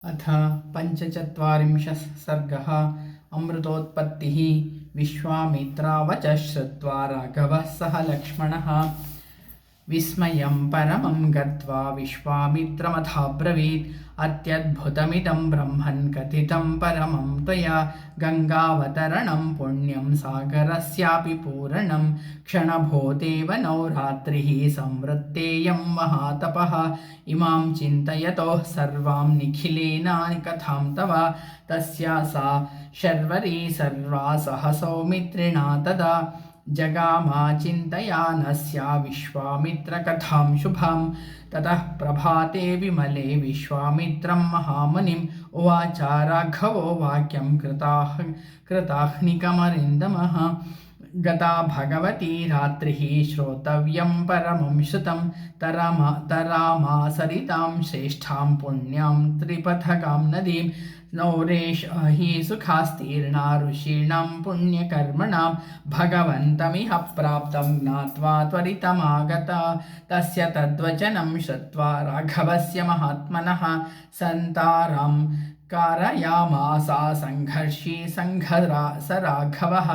अथ पञ्चचत्वारिंशः सर्गः। अमृतोत्पत्तिः। विश्वामित्रावचः श्रुत्वा राघवः सह लक्ष्मणः विस्मयं परमं गत्वा विश्वामित्रमथाब्रवीत्। अत्यद्भुतमिदं ब्रह्मन् कथितं परमं त्वया। गङ्गावतरणं पुण्यं सागरस्यापि पूरणं। क्षणभूतेव नवरात्रिः संवृत्तेयं महातपः। इमां चिन्तयतोः सर्वां निखिलेन कथां तव। तस्या सा शर्वरी सर्वा सह सौमित्रिणा तदा। जगामा चिन्तयानस्या विश्वामित्रकथां शुभां। ततः प्रभाते विमले विश्वामित्रं महामुनिम् उवाच राघवो वाक्यं कृताह्निकमरिन्दमः। गता भगवती रात्रिः श्रोतव्यं परमं श्रुतं। तरामा सरितां श्रेष्ठां पुण्यां त्रिपथगां नदीं। नौरेष हि सुखास्तीर्णा ऋषीणां पुण्यकर्मणां। भगवन्तमिह प्राप्तं ज्ञात्वा त्वरितमागता। तस्य तद्वचनं श्रुत्वा राघवस्य महात्मनः सन्तारां कारयामासा सङ्घर्षी स राघवः।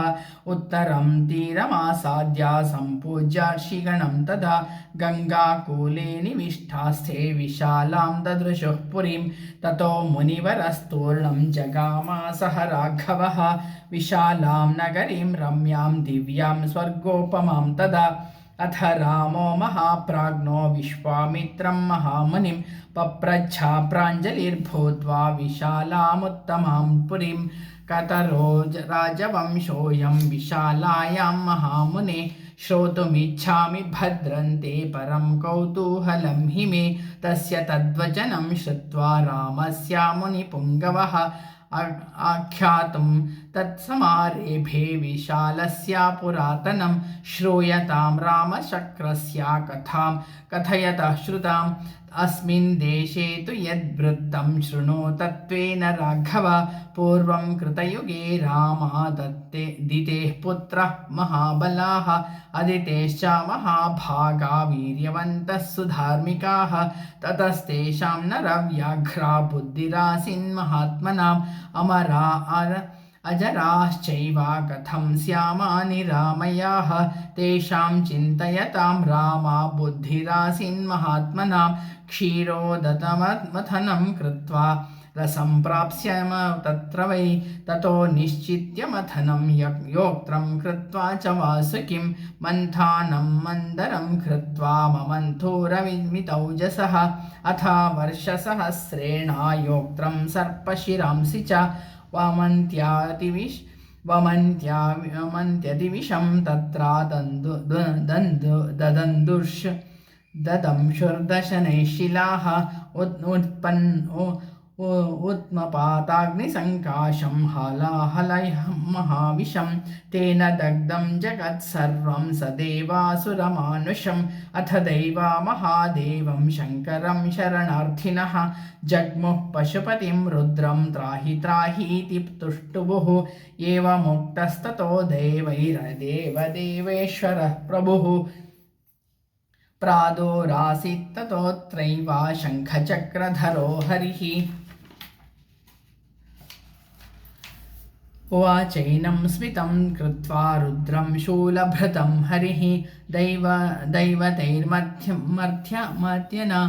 उत्तरं तीरमासाद्य सम्पूज्यार्षिगणं तदा। गङ्गाकूले निविष्टास्थे विशालां ददृशुः पुरीं। ततो मुनिवरस्तूर्णं जगामासः राघवः। विशालां नगरीं रम्यां दिव्यां स्वर्गोपमां तदा। अथ रामो महाप्राज्ञो विश्वामित्रं महामुनिं पप्रच्छा प्राञ्जलिर्भूत्वा विशालामुत्तमां पुरीं। कतरो राजवंशोऽयं विशालायां महामुने। श्रोतुमिच्छामि भद्रन्ते परं कौतूहलं हि मे। तस्य तद्वचनं श्रुत्वा रामस्य मुनिपुङ्गवः आख्यातुं तत्समारेभे विशालस्य पुरातनं। श्रूयतां रामचक्रस्य कथां कथयतः श्रुताम्। अस्मिन् देशे तु यद्वृत्तं शृणु तत्त्वेन राघव। पूर्वं कृतयुगे रामादितेः पुत्रः महाबलाः। अदितेश्च महाभागा वीर्यवन्तः सुधार्मिकाः। ततस्तेषां नरव्याघ्रा बुद्धिरासीन्महात्मनाम्। अमरा अजराश्चैव कथं स्यामानि रामयाः। तेषां चिन्तयतां रामा बुद्धिरासीन्महात्मनां। क्षीरोदतमथनं कृत्वा रसं प्राप्स्यम तत्र वै। ततो निश्चित्य मथनं योक्त्रं कृत्वा च वासुकिं। मन्थानं मन्दरं कृत्वा ममन्थोरविमितौजसः। अथ वर्षसहस्रेण योक्त्रं सर्पशिरांसि च। वमन्त्यतिविषं तत्र ददंशुर्दशनैः शिलाः। उत्मपाताग्निसङ्काशं हालाहलयं महाविशं। तेन दग्धं जगत्सर्वं सदेवासुरमानुषम्। अथ दैवा महादेवं शङ्करं शरणार्थिनः। जग्मुः पशुपतिं रुद्रं त्राहि त्राहीति तुष्टुवुः। एवमुक्तस्ततो देवैर्देवदेवेश्वरः प्रभुः। प्रादुरासीत्ततोऽत्रैव शङ्खचक्रधरो हरिः। उवाचैनं स्मितं कृत्वा रुद्रं शूलभृतं हरिः। दैवतैर्मध्यना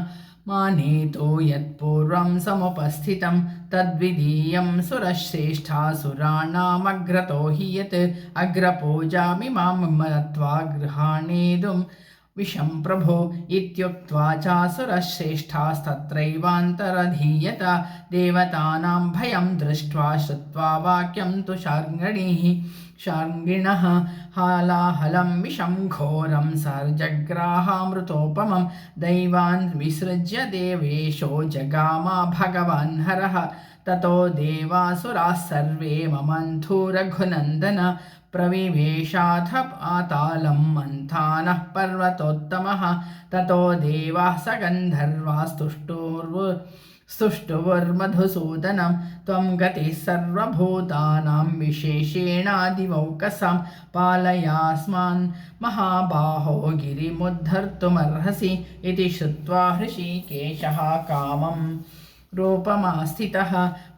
मानेतो यत्पूर्वं समुपस्थितं। तद्विधीयं सुरश्रेष्ठासुराणामग्रतो हि यत्। अग्रपूजामिमां दत्त्वा गृहाणेदुं विशं प्रभो। इत्युक्त्वा चासुरश्रेष्ठास्तत्रैवान्तरधीयत। देवतानां भयं दृष्ट्वा श्रुत्वा वाक्यं तु शार्ङ्गिणः। हालाहलं विषं घोरं सर्जग्राहामृतोपमं। दैवान् विसृज्य देवेशो जगामा भगवान् हरः। ततो देवासुराः सर्वे ममन्थुरघुनन्दन। प्रविवेशाथ पातालं मन्थानः पर्वतोत्तमः। ततो देवाः स गन्धर्वास्तुष्टुवर्मधुसूदनं। त्वं गतिः सर्वभूतानां विशेषेणादिवौकसां। पालयास्मान् महाबाहो गिरिमुद्धर्तुमर्हसि। इति श्रुत्वा हृषीकेशः कामं रूपमास्थितः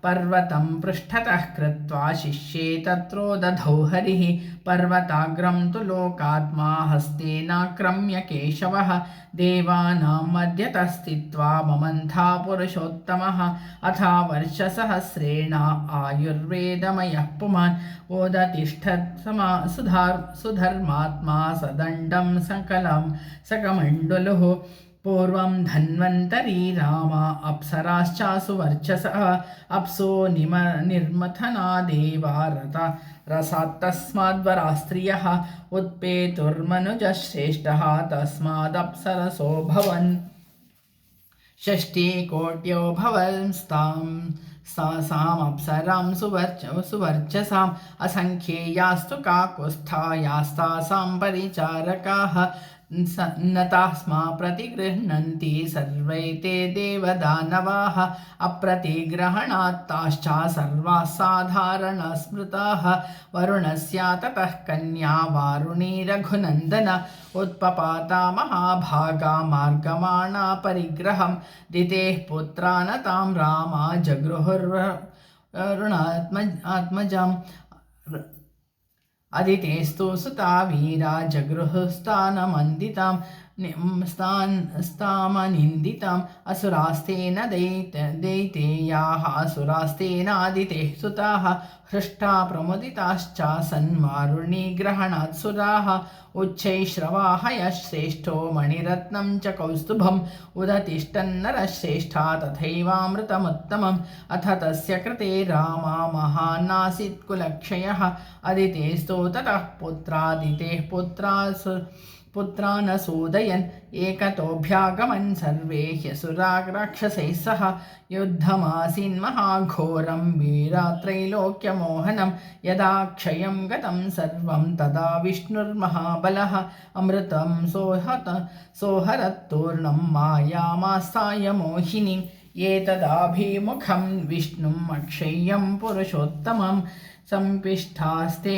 पर्वतं पृष्ठतः कृत्वा शिष्ये तत्रोदधौ हरिः पर्वताग्रं तु लोकात्मा हस्तेनाक्रम्य केशवः देवानां मध्यतः स्थित्वा ममन्था पुरुषोत्तमः अथा वर्षसहस्रेण आयुर्वेदमयः पुमान् ओदतिष्ठत् सुधर्मात्मा सदण्डं सकमण्डलुः पूर्वं धन्वन्तरी रामा अप्सराश्चासु वर्चसः अप्सो निर्मथना देवा रसात्तस्माद्वरास्त्रियः उत्पेतुर्मनुजश्रेष्ठः तस्मादप्सरसो भवन् षष्टिकोट्यो भवंस्तासामप्सरां सुवर्चसाम् असङ्ख्येयास्तु काकुत्स्था यास्तासां परिचारकाः न तास्मा प्रतिगृह्णन्ति सर्वे ते देवदानवाः अप्रतिग्रहणात्ताश्च सर्वाः साधारणस्मृताः वरुणस्य ततः कन्या वारुणी रघुनन्दन उत्पपाता महाभागा मार्गमाणा परिग्रहं दितेः पुत्रानतां रामा जगृहुर्वरुणात्मजाम् अदितेस्तु सुता वीरा जगृहुस्तानमन्दितां असुरास्तेन दैतेयाः असुरास्तेनादितेः सुताः हृष्टा प्रमुदिताश्च सन्मारुणी ग्रहणात् सुराः उच्चैश्रवाः यः श्रेष्ठो मणिरत्नं च कौस्तुभम् उदतिष्ठन्नरश्रेष्ठा तथैवामृतमुत्तमम् अथ तस्य कृते रामा महानासीत् कुलक्षयः अदितेस्तु ततः पुत्रादितेः पुत्रानसूदयन् एकतोऽभ्यागमन् सर्वे ह्यसुरा राक्षसैः सह युद्धमासीन्महाघोरं वीरात्रैलोक्यमोहनं यदा क्षयं गतं सर्वं तदा विष्णुर्महाबलः अमृतं सोहरत्तूर्णं मायामास्ताय मोहिनीम् एतदाभिमुखं विष्णुम् अक्षय्यं पुरुषोत्तमं सम्पिष्टास्ते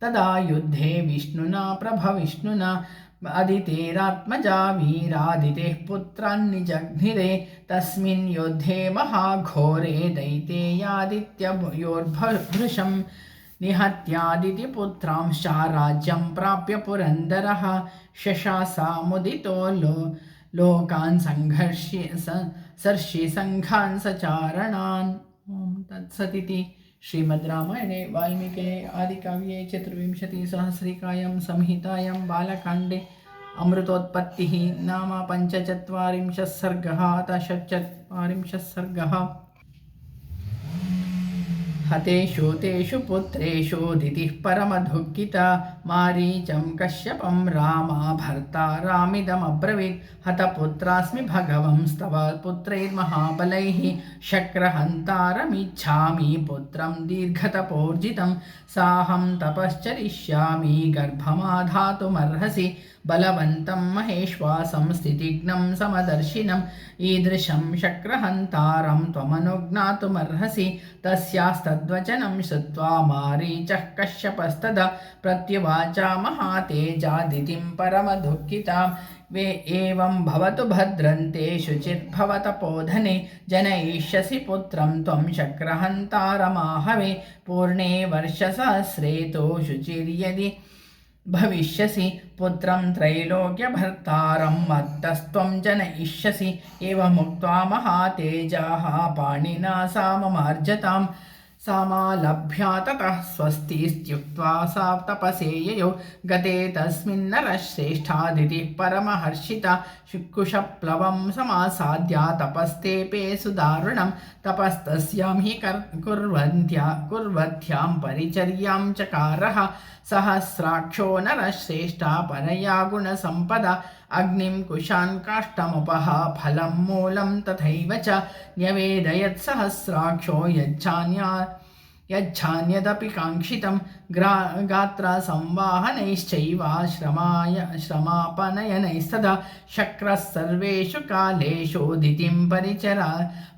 तदा युद्धे विष्णुना प्रभविष्णुना अदितेरात्मजा वीरादितेः पुत्रान्निजघ्निरे तस्मिन् युद्धे महाघोरे दैतेयादित्ययोर्भृशं निहत्यादितिपुत्रांश्च राज्यं प्राप्य पुरन्दरः शशासामुदितो लोकान् सर्षिसङ्घान् सचारणान्। तत्सदिति श्रीमद् रामायणे वाल्मीकिये आदिकाव्ये चतुर्विंशतिसहस्रिकायां संहितायां बालकाण्डे अमृतोत्पत्तिः नाम 45 सर्गः अथ 46 सर्गः। हतेषु तेषु पुत्रेषु दितिः परमदुःखिता मारीचं कश्यपं रामा भर्तारामिदमब्रवीत् हतपुत्रास्मि भगवंस्तव पुत्रैर्महाबलैः शक्रहन्तारमिच्छामि पुत्रं दीर्घतपोर्जितं साहं तपश्चरिष्यामि गर्भमाधातुमर्हसि बलवन्तं महेश्वासं स्थितिघ्नं समदर्शिनम् ईदृशं शक्रहन्तारं त्वमनुज्ञातुमर्हसि तस्यास्तद्वचनं श्रुत्वा मारीचः कश्यपस्तदा प्रत्युवाच महातेजादितिं परमदुःखितां वे एवं भवतु भद्रन्ते शुचिर्भवतपोधने जनयिष्यसि पुत्रं त्वं शक्रहन्तारमाहवे पूर्णे वर्षसहस्रे तु शुचिर्यदि भविष्यसि पुत्रं त्रैलोक्यभर्तारं मत्तस्त्वं जनयिष्यसि एवमुक्त्वा महातेजाः पाणिना साममार्जतां सामालभ्या ततः स्वस्तिस्त्युक्त्वा सा तपसे ययौ गते तस्मिन्नरश्रेष्ठादितिः परमहर्षिता कुशप्लवं समासाद्य तपस्तेपे सुदारुणं तपस्तस्यां हि कुर्वत्यां परिचर्यां चकारः सहस्राक्षो नरश्रेष्ठा परया गुणसम्पदा अग्निं कुशान् काष्ठमुपः फलं मूलं तथैव च न्यवेदयत्सहस्राक्षो यच्छान्यदपि काङ्क्षितं गात्रसंवाहनैश्चैव श्रमापनयनैस्तदा शक्रः सर्वेषु कालेषु दितिं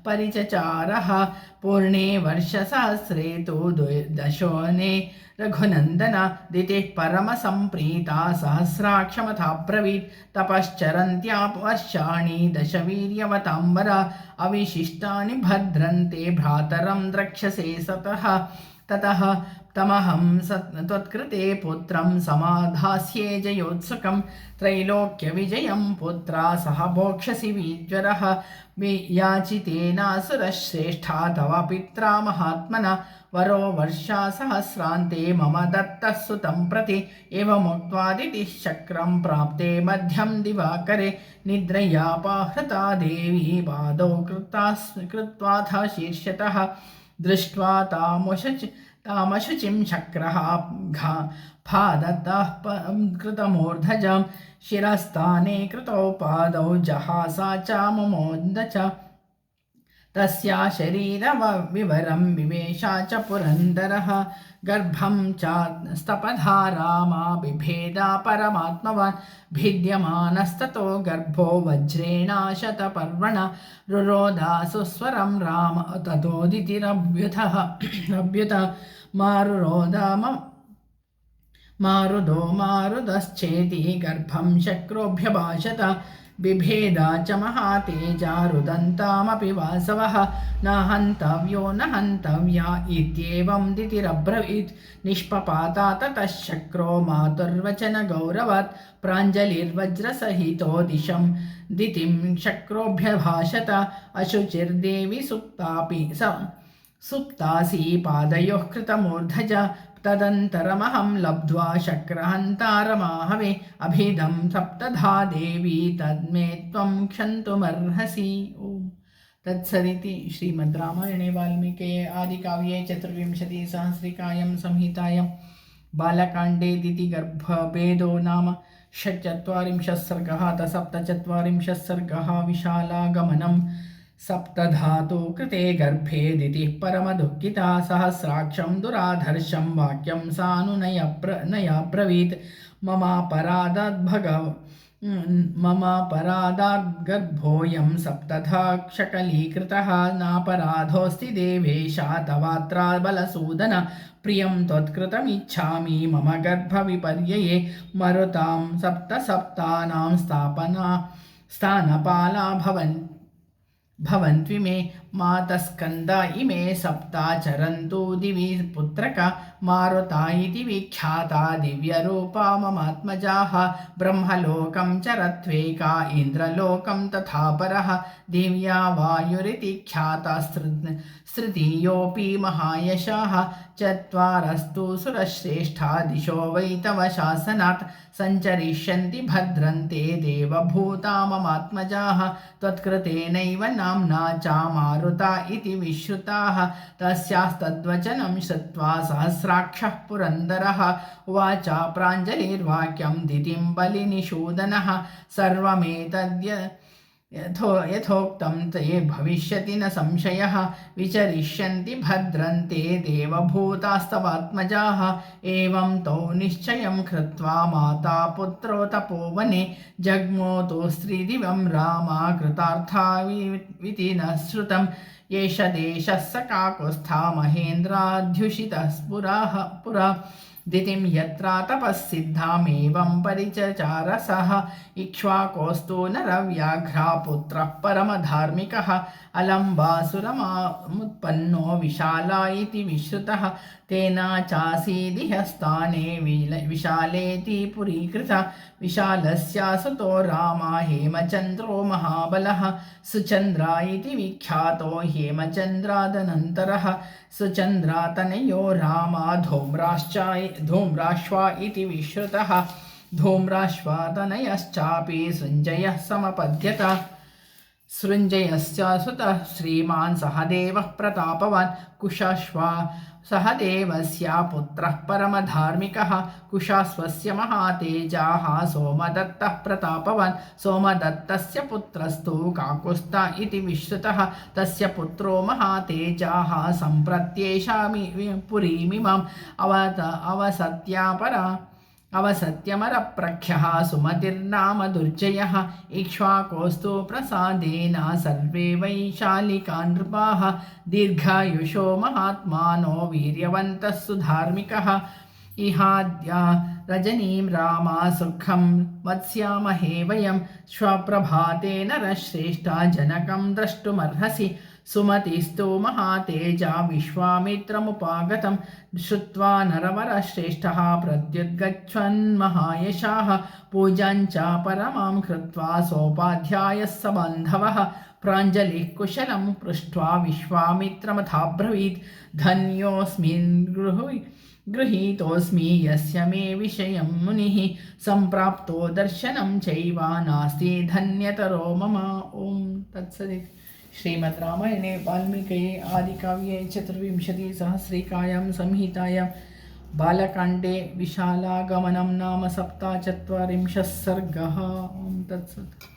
परिचचारः पूर्णे वर्षसहस्रे तु दशोने रघुनन्दन दितिः परमसम्प्रीता सहस्राक्षमथाब्रवीत् तपश्चरन्त्या वर्षाणि दशवीर्यवताम्बरा अविशिष्टानि भद्रन्ते भ्रातरं द्रक्ष्यसे सतः ततः तमहं त्वत्कृते पुत्रं समाधास्ये जयोत्सुकं त्रैलोक्यविजयं पुत्रा सह भोक्ष्यसि वीज्वरः याचितेनासुरश्रेष्ठा तव पित्रा महात्मना वरो वर्षासहस्रान्ते मम दत्तः सुतं प्रति एवमुक्त्वादितिः चक्रं प्राप्ते मध्यं दिवाकरे निद्रयापाहृता देवी पादौ कृत्वाथ शीर्षतः दृष्ट्वा तामशुचिं चक्रः फादतः कृतमूर्धजं शिरस्थाने कृतौ पादौ जहासा च मुमोद च तस्या शरीरविवरं विवेशा च पुरन्दरः गर्भं च स्तपधारामा बिभेदा परमात्मवान् भिद्यमानस्ततो गर्भो वज्रेणाशतपर्वण रुरोधा सुस्वरं राम ततोदितिरभ्युतः मारुदो मारुदश्चेति गर्भं शक्रोऽभ्यभाषत बिभेदा च महातेजा रुदन्तामपि वासवः न हन्तव्यो न हन्तव्या इत्येवं दितिरब्रवीत् निष्पपाता ततः शक्रो मातुर्वचनगौरवात् प्राञ्जलिर्वज्रसहितो दिशं दितिं शक्रोऽभ्यभाषत अशुचिर्देवी सुप्तासी पादयोः कृतमूर्धज तदन्तरमहं लब्ध्वा शक्रहन्तारमाहवे अभिदं सप्तधा देवी तन्मे त्वं क्षन्तुमर्हसि। ओम तत्सदिति श्रीमद् रामायणे वाल्मीकि आदिकाव्ये चतुर्विंशतिसहस्रिकायां संहितायां बालकाण्डे दितिगर्भभेदो नाम षट्चत्वारिंशः सर्गः अथ सप्तचत्वारिंशः सर्गः विशालागमनं सप्तधातु कृते गर्भे दितिः परमदुःखिता सहस्राक्षं दुराधर्षं वाक्यं सानुनयाब्रवीत् मम परादाद्गर्भोऽयं सप्तधा क्षकलीकृतः नापराधोऽस्ति देवेशा तवात्रा बलसूदन प्रियं त्वत्कृतमिच्छामि मम गर्भविपर्यये मरुतां सप्तानां स्थानपाला भवन्त्विमे मातस्कन्दा इमे सप्ता चरन्तु दिवि पुत्रक मारुता इति विख्याता दिव्यरूपा ममात्मजाः ब्रह्मलोकं चरत्वेका इन्द्रलोकं तथा परः दिव्या वायुरिति ख्याता स्त्रितीयोऽपि महायशाः चत्वारस्तु सुरश्रेष्ठा दिशो वै तव शासनात् सञ्चरिष्यन्ति भद्रन्ते देवभूता ममात्मजाः त्वत्कृतेनैव नाम्ना च मारुता इति विश्रुताः तस्यास्तद्वचनं श्रुत्वा सहस्राक्षः पुरन्दरः उवाच प्राञ्जलिर्वाक्यं दितिं बलिनिषूदनः सर्वमेतद्य यथोक्तं ते भविष्यति न संशयः विचरिष्यन्ति भद्रन्ते देवभूतास्तवात्मजाः एवं तौ निश्चयं कृत्वा माता पुत्रो तपोवने जग्मोतो स्त्रीदिवं रामा कृतार्थाविति न श्रुतम् एष देशः स काकुत्स्था महेन्द्राध्युषितः पुरा दितिं यत्रा तपःसिद्धामेवं परिचचारसः इक्ष्वाकोऽस्तु नरव्याघ्रा पुत्रः परमधार्मिकः अलम्बासुरमुत्पन्नो विशाला इति विश्रुतः तेन चासीदिह स्थाने विशालेति पुरीकृता विशालस्य सुतो रामा हेमचन्द्रो महाबलः सुचन्द्रा इति विख्यातो हेमचन्द्रादनन्तरः सुचन्द्रातनयो रामा धूम्राश्वा इति विश्रुतः धूम्राश्वातनयश्चापि सृञ्जयः समपद्यत सृञ्जयस्य सुतः श्रीमान् सहदेवः प्रतापवान् कुशाश्वा सहदेवस्य पुत्रः परमधार्मिकः कुशाश्वस्य महातेजाः सोमदत्तः प्रतापवान् सोमदत्तस्य पुत्रस्तु काकुत्स्थ इति विश्रुतः तस्य पुत्रो महातेजाः सम्प्रत्येषामि पुरीमिमाम् अवसत्यमरप्रख्यः सुमतिर्नाम दुर्जयः इक्ष्वाकोऽस्तु प्रसादेन सर्वे वैशालिका नृपाः दीर्घायुषो महात्मानो वीर्यवन्तः सुधार्मिकः इहाद्या रजनीं रामा सुखं वत्स्यामहे वयं श्वप्रभाते नरश्रेष्ठा जनकं द्रष्टुमर्हसि सुमतिस्तु महातेजा विश्वामित्रमुपागतं श्रुत्वा नरवरश्रेष्ठः प्रत्युद्गच्छन्महायशाः पूजां च परमां कृत्वा सोपाध्यायः स बान्धवः प्राञ्जलिः कुशलं पृष्ट्वा विश्वामित्रमथाब्रवीत् धन्योऽस्मिन् गृहीतोऽस्मि यस्य मे विषयं मुनिः सम्प्राप्तो दर्शनं चैव नास्ति धन्यतरो मम। ॐ तत्सदिति श्रीमद्रामायणे वाल्मीकये आदिकाव्ये चतुर्विंशतिसहस्रिकायां संहितायां बालकाण्डे विशालागमनं नाम 47 सर्गः। ॐ तत्सत्।